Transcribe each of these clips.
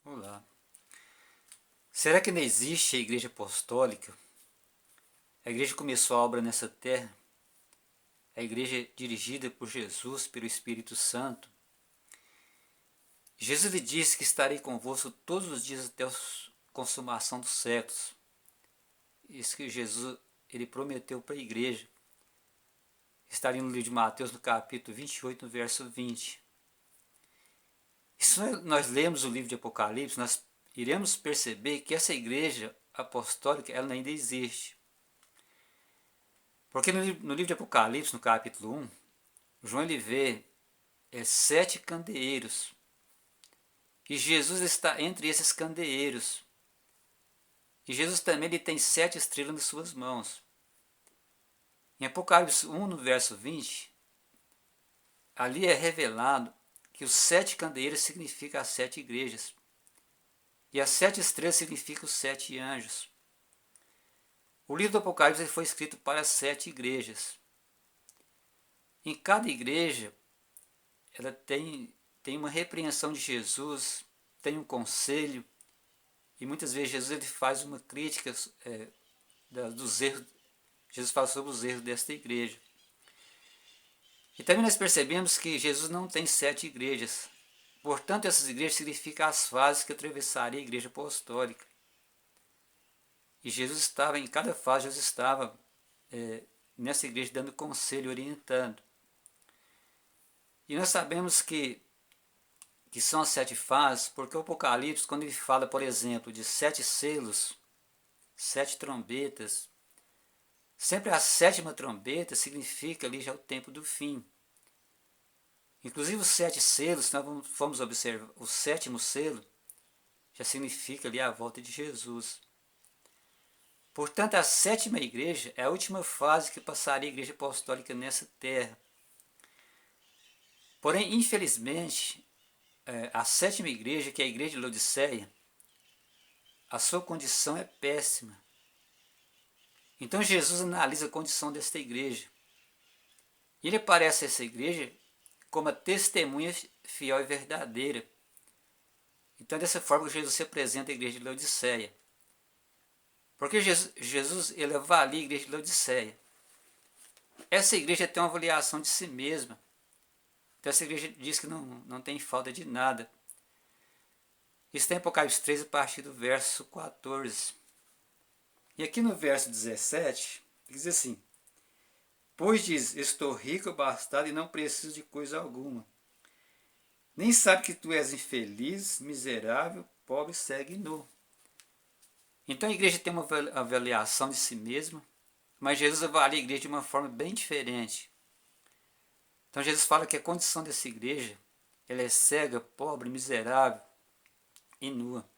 Olá. Será que ainda existe a Igreja Apostólica? A igreja começou a obra nessa terra. A igreja é dirigida por Jesus, pelo Espírito Santo. Jesus lhe disse que estarei convosco todos os dias até a consumação dos séculos. Isso que Jesus ele prometeu para a igreja. Estaria no livro de Mateus, no capítulo 28, no verso 20. E se nós lemos o livro de Apocalipse, nós iremos perceber que essa igreja apostólica ela ainda existe. Porque no livro de Apocalipse, no capítulo 1, João ele vê 7 candeeiros. E Jesus está entre esses candeeiros. E Jesus também ele tem 7 estrelas nas suas mãos. Em Apocalipse 1, no verso 20, ali é revelado que os 7 candeeiros significam as 7 igrejas. E as 7 estrelas significam os 7 anjos. O livro do Apocalipse foi escrito para as 7 igrejas. Em cada igreja, ela tem uma repreensão de Jesus, tem um conselho, e muitas vezes Jesus ele faz uma crítica dos erros. Jesus fala sobre os erros desta igreja. E também nós percebemos que Jesus não tem 7 igrejas. Portanto, essas igrejas significam as fases que atravessaria a igreja apostólica. E Jesus estava, em cada fase, Jesus estava nessa igreja dando conselho, orientando. E nós sabemos que são as 7 fases, porque o Apocalipse, quando ele fala, por exemplo, de 7 selos, 7 trombetas, sempre a 7ª trombeta significa ali já o tempo do fim. Inclusive os 7 selos, se nós formos observar, o 7º selo já significa ali a volta de Jesus. Portanto, a 7ª igreja é a última fase que passaria a igreja apostólica nessa terra. Porém, infelizmente, a 7ª igreja, que é a igreja de Laodiceia, a sua condição é péssima. Então Jesus analisa a condição desta igreja. E ele aparece a essa igreja como a testemunha fiel e verdadeira. Então, dessa forma, Jesus se apresenta à igreja de Laodiceia. Porque Jesus ele avalia a igreja de Laodiceia. Essa igreja tem uma avaliação de si mesma. Então, essa igreja diz que não tem falta de nada. Isso está em Apocalipse 3, a partir do verso 14. E aqui no verso 17, diz assim: Pois diz, estou rico, abastado e não preciso de coisa alguma. Nem sabe que tu és infeliz, miserável, pobre, cego e nu. Então a igreja tem uma avaliação de si mesma, mas Jesus avalia a igreja de uma forma bem diferente. Então Jesus fala que a condição dessa igreja ela é cega, pobre, miserável e nua.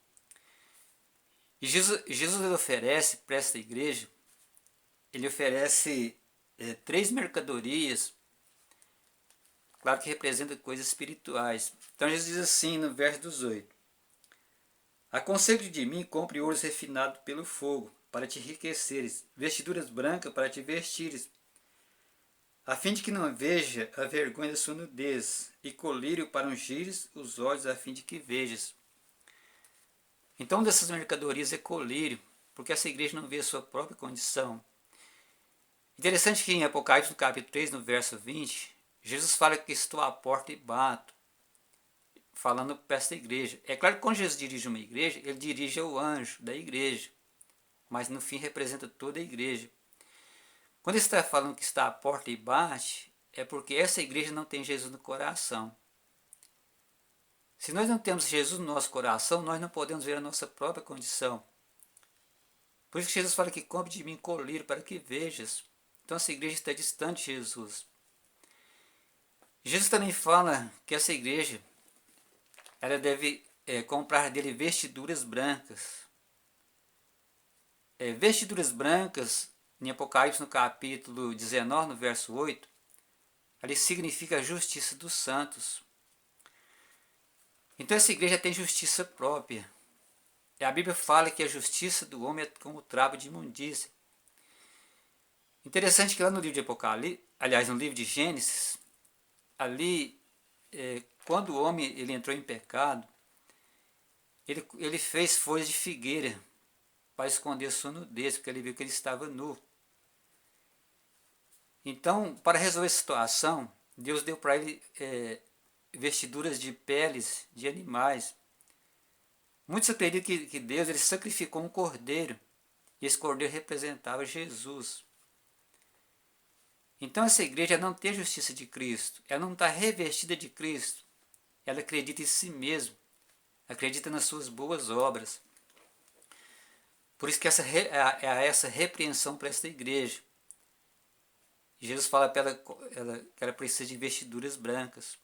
E Jesus ele oferece para esta igreja, ele oferece 3 mercadorias, claro que representa coisas espirituais. Então Jesus diz assim no verso 18: Aconselho de mim, compre ouro refinado pelo fogo, para te enriqueceres, vestiduras brancas para te vestires, a fim de que não veja a vergonha da sua nudez, e colírio para ungires os olhos, a fim de que vejas. Então, uma dessas mercadorias é colírio, porque essa igreja não vê a sua própria condição. Interessante que em Apocalipse, no capítulo 3, no verso 20, Jesus fala que estou à porta e bato, falando para esta igreja. É claro que quando Jesus dirige uma igreja, ele dirige ao anjo da igreja, mas no fim representa toda a igreja. Quando ele está falando que está à porta e bate, é porque essa igreja não tem Jesus no coração. Se nós não temos Jesus no nosso coração, nós não podemos ver a nossa própria condição. Por isso que Jesus fala que compre de mim colírio para que vejas. Então essa igreja está distante de Jesus. Jesus também fala que essa igreja ela deve comprar dele vestiduras brancas. Vestiduras brancas, em Apocalipse no capítulo 19, no verso 8, ali significa a justiça dos santos. Então essa igreja tem justiça própria. E a Bíblia fala que a justiça do homem é como o trapo de imundícia. Interessante que lá no livro de Apocalipse, aliás, no livro de Gênesis, ali, quando o homem ele entrou em pecado, ele fez folhas de figueira para esconder sua nudez, porque ele viu que ele estava nu. Então, para resolver a situação, Deus deu para ele vestiduras de peles de animais. Muitos acreditam que Deus ele sacrificou um cordeiro, e esse cordeiro representava Jesus. Então essa igreja não tem a justiça de Cristo, ela não está revestida de Cristo, ela acredita em si mesma, acredita nas suas boas obras. Por isso que essa repreensão para esta igreja. Jesus fala para ela que ela precisa de vestiduras brancas.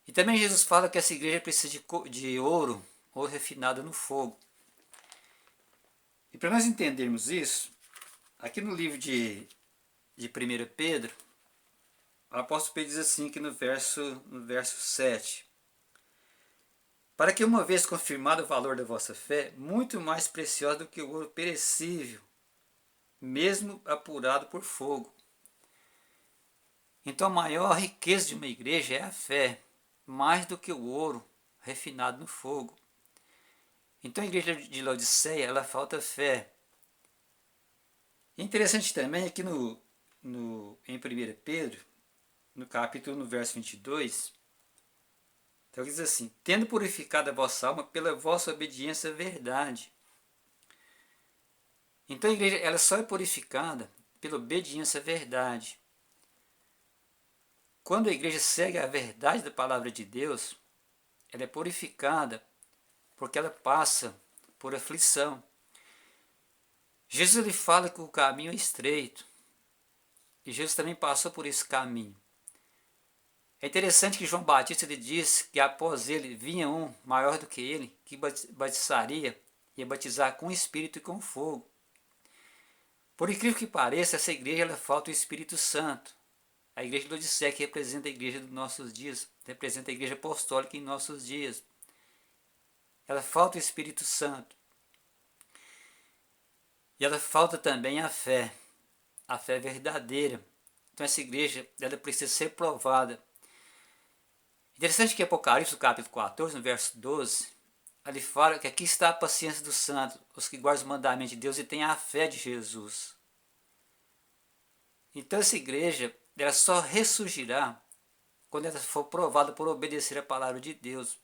E também Jesus fala que essa igreja precisa de ouro refinado no fogo. E para nós entendermos isso, aqui no livro de 1 Pedro, o apóstolo Pedro diz assim que no verso 7. Para que uma vez confirmado o valor da vossa fé, muito mais preciosa do que o ouro perecível, mesmo apurado por fogo. Então a maior riqueza de uma igreja é a fé, mais do que o ouro refinado no fogo. Então a igreja de Laodiceia, ela falta fé. E interessante também é que em 1 Pedro, no capítulo, no verso 22, então diz assim: tendo purificado a vossa alma pela vossa obediência à verdade. Então a igreja ela só é purificada pela obediência à verdade. Quando a igreja segue a verdade da palavra de Deus, ela é purificada porque ela passa por aflição. Jesus ele fala que o caminho é estreito. E Jesus também passou por esse caminho. É interessante que João Batista ele disse que após ele vinha um maior do que ele, que batizaria, ia batizar com o Espírito e com fogo. Por incrível que pareça, essa igreja ela falta o Espírito Santo. A igreja de Laodiceia, que representa a igreja dos nossos dias, representa a igreja apostólica em nossos dias. Ela falta o Espírito Santo. E ela falta também a fé verdadeira. Então essa igreja ela precisa ser provada. Interessante que Apocalipse, no capítulo 14, no verso 12, ele fala que aqui está a paciência dos santos, os que guardam os mandamentos de Deus e têm a fé de Jesus. Então essa igreja ela só ressurgirá quando ela for provada por obedecer a palavra de Deus.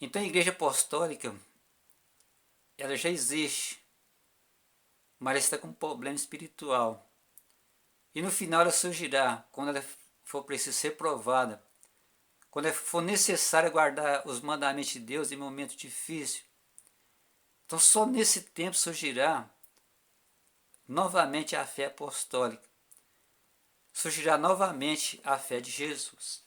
Então a igreja apostólica ela já existe, mas ela está com um problema espiritual. E no final ela surgirá quando ela for preciso ser provada, quando for necessário guardar os mandamentos de Deus em momentos difíceis. Então só nesse tempo surgirá novamente a fé apostólica. Surgirá novamente a fé de Jesus.